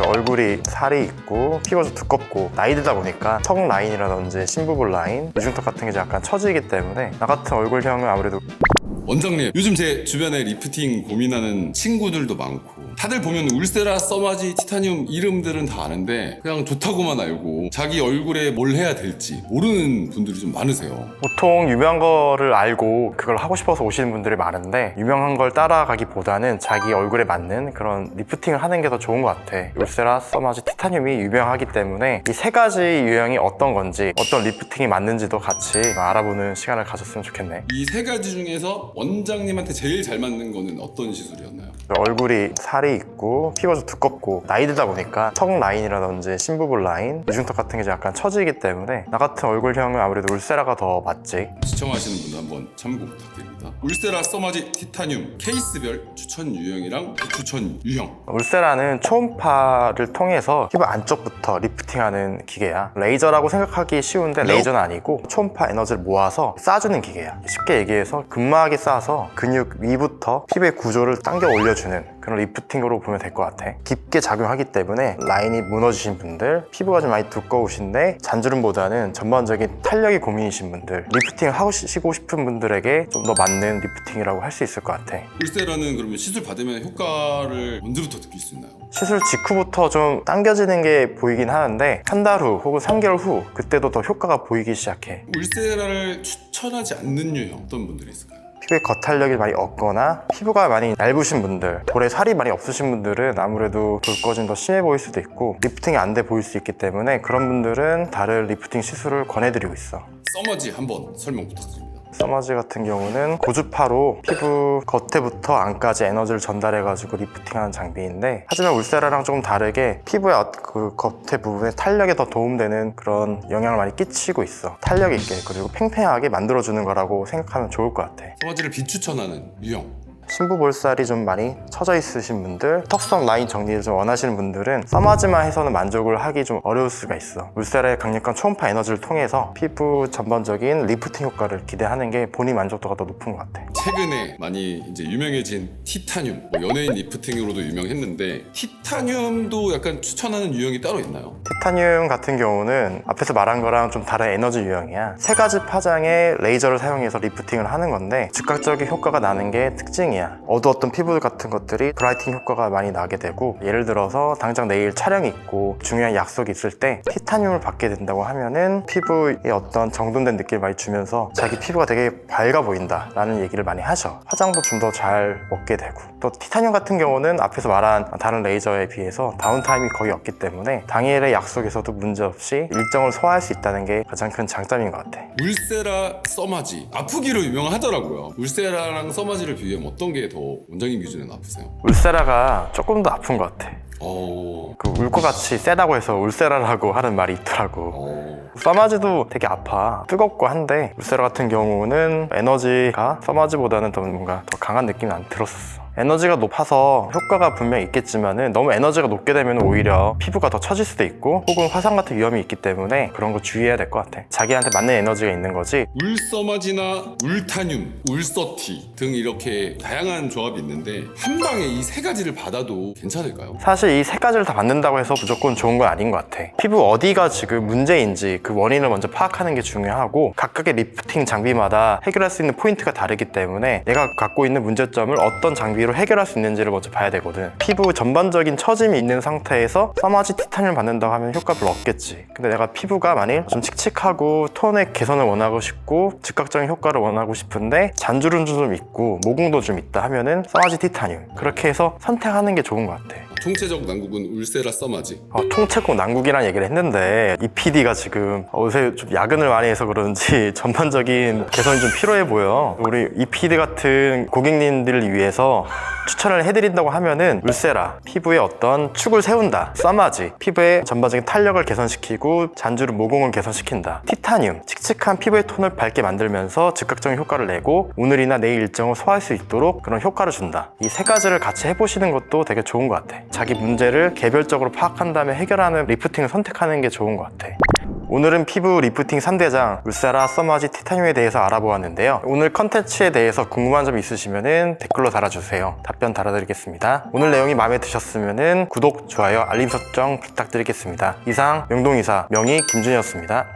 얼굴이 살이 있고 피부가 좀 두껍고 나이 들다 보니까 턱 라인이라든지 심부분 라인, 이중턱 같은 게 약간 처지기 때문에 나 같은 얼굴형은 아무래도 원장님, 요즘 제 주변에 리프팅 고민하는 친구들도 많고 다들 보면 울세라, 써마지, 티타늄 이름들은 다 아는데 그냥 좋다고만 알고 자기 얼굴에 뭘 해야 될지 모르는 분들이 좀 많으세요. 보통 유명한 거를 알고 그걸 하고 싶어서 오시는 분들이 많은데 유명한 걸 따라가기보다는 자기 얼굴에 맞는 그런 리프팅을 하는 게 더 좋은 것 같아. 울세라, 써마지, 티타늄이 유명하기 때문에 이 세 가지 유형이 어떤 건지 어떤 리프팅이 맞는지도 같이 알아보는 시간을 가졌으면 좋겠네. 이 세 가지 중에서 원장님한테 제일 잘 맞는 거는 어떤 시술이었나요? 얼굴이 살이 있고 피부가 좀 두껍고 나이 들다 보니까 턱 라인이라든지 심부분 라인, 이중턱 같은 게 약간 처지기 때문에 나 같은 얼굴형은 아무래도 울세라가 더 맞지. 시청하시는 분들 한번 참고 부탁드립니다. 울세라, 써마지, 티타늄 케이스별 추천 유형이랑 비추천 유형. 울세라는 초음파를 통해서 피부 안쪽부터 리프팅하는 기계야. 레이저라고 생각하기 쉬운데 레이저는 아니고 초음파 에너지를 모아서 쏴주는 기계야. 쉽게 얘기해서 근막에 쏴서 근육 위부터 피부의 구조를 당겨 올려주는 그런 리프팅으로 보면 될 것 같아. 깊게 작용하기 때문에 라인이 무너지신 분들, 피부가 좀 많이 두꺼우신데 잔주름보다는 전반적인 탄력이 고민이신 분들, 리프팅을 하시고 싶은 분들에게 좀 더 맞는 리프팅이라고 할 수 있을 것 같아. 울세라는 그러면 시술 받으면 효과를 언제부터 느낄 수 있나요? 시술 직후부터 좀 당겨지는 게 보이긴 하는데 한 달 후 혹은 3개월 후 그때도 더 효과가 보이기 시작해. 울세라를 추천하지 않는 유형 어떤 분들이 있을까요? 피부에 겉탄력이 많이 없거나 피부가 많이 얇으신 분들, 볼에 살이 많이 없으신 분들은 아무래도 돌꺼짐 더 심해 보일 수도 있고 리프팅이 안 돼 보일 수 있기 때문에 그런 분들은 다른 리프팅 시술을 권해드리고 있어. 써마지 한번 설명 부탁드립니다. 써마지 같은 경우는 고주파로 피부 겉에부터 안까지 에너지를 전달해가지고 리프팅하는 장비인데 하지만 울세라랑 조금 다르게 피부의 그 겉에 부분에 탄력에 더 도움되는 그런 영향을 많이 끼치고 있어. 탄력 있게 그리고 팽팽하게 만들어주는 거라고 생각하면 좋을 것 같아. 써마지를 비추천하는 유형. 심부볼살이 좀 많이 처져 있으신 분들, 턱선 라인 정리를 좀 원하시는 분들은 써마지만 해서는 만족을 하기 좀 어려울 수가 있어. 울세라의 강력한 초음파 에너지를 통해서 피부 전반적인 리프팅 효과를 기대하는 게 본인 만족도가 더 높은 것 같아. 최근에 많이 이제 유명해진 티타늄, 연예인 리프팅으로도 유명했는데 티타늄도 약간 추천하는 유형이 따로 있나요? 티타늄 같은 경우는 앞에서 말한 거랑 좀 다른 에너지 유형이야. 세 가지 파장의 레이저를 사용해서 리프팅을 하는 건데 즉각적인 효과가 나는 게 특징이야. 어두웠던 피부 같은 것들이 브라이팅 효과가 많이 나게 되고 예를 들어서 당장 내일 촬영이 있고 중요한 약속이 있을 때 티타늄을 받게 된다고 하면은 피부에 어떤 정돈된 느낌을 많이 주면서 자기 피부가 되게 밝아 보인다 라는 얘기를 많이 하셔. 화장도 좀 더 잘 먹게 되고 또 티타늄 같은 경우는 앞에서 말한 다른 레이저에 비해서 다운타임이 거의 없기 때문에 당일의 약속에서도 문제없이 일정을 소화할 수 있다는 게 가장 큰 장점인 것 같아. 울세라, 써마지 아프기로 유명하더라고요. 울세라랑 써마지를 비교하면 어떤 게 더 원장님 기준에는 아프세요? 울세라가 조금 더 아픈 것 같아. 그 울 것 같이 세다고 해서 울세라라고 하는 말이 있더라고. 써마지도 되게 아파. 뜨겁고 한데 울세라 같은 경우는 에너지가 써마지보다는 더 뭔가 더 강한 느낌이 안 들었었어. 에너지가 높아서 효과가 분명히 있겠지만은 너무 에너지가 높게 되면 오히려 피부가 더 처질 수도 있고 혹은 화상 같은 위험이 있기 때문에 그런 거 주의해야 될 것 같아. 자기한테 맞는 에너지가 있는 거지. 울써마지나 울타늄, 울서티 등 이렇게 다양한 조합이 있는데 한 방에 이 세 가지를 받아도 괜찮을까요? 사실 이 세 가지를 다 받는다고 해서 무조건 좋은 건 아닌 것 같아. 피부 어디가 지금 문제인지 그 원인을 먼저 파악하는 게 중요하고 각각의 리프팅 장비마다 해결할 수 있는 포인트가 다르기 때문에 내가 갖고 있는 문제점을 어떤 장비로 해결할 수 있는지를 먼저 봐야 되거든. 피부 전반적인 처짐이 있는 상태에서 써마지 티타늄을 받는다고 하면 효과를 얻겠지. 근데 내가 피부가 만일 좀 칙칙하고 톤의 개선을 원하고 싶고 즉각적인 효과를 원하고 싶은데 잔주름도 좀 있고 모공도 좀 있다 하면은 써마지 티타늄 그렇게 해서 선택하는 게 좋은 것 같아. 총체적 난국은 울세라, 써마지. 총체적 난국이라는 얘기를 했는데 이 PD가 지금 요새 좀 야근을 많이 해서 그런지 전반적인 개선이 좀 필요해 보여. 우리 이 PD 같은 고객님들을 위해서 추천을 해드린다고 하면은 울세라, 피부에 어떤 축을 세운다. 써마지, 피부의 전반적인 탄력을 개선시키고 잔주름 모공을 개선시킨다. 티타늄, 칙칙한 피부의 톤을 밝게 만들면서 즉각적인 효과를 내고 오늘이나 내일 일정을 소화할 수 있도록 그런 효과를 준다. 이 세 가지를 같이 해보시는 것도 되게 좋은 것 같아. 자기 문제를 개별적으로 파악한 다음에 해결하는 리프팅을 선택하는 게 좋은 것 같아. 오늘은 피부 리프팅 3대장 울세라, 써마지, 티타늄에 대해서 알아보았는데요. 오늘 컨텐츠에 대해서 궁금한 점 있으시면 댓글로 달아주세요. 답변 달아드리겠습니다. 오늘 내용이 마음에 드셨으면 구독, 좋아요, 알림 설정 부탁드리겠습니다. 이상 명동의사 명의 김준이었습니다.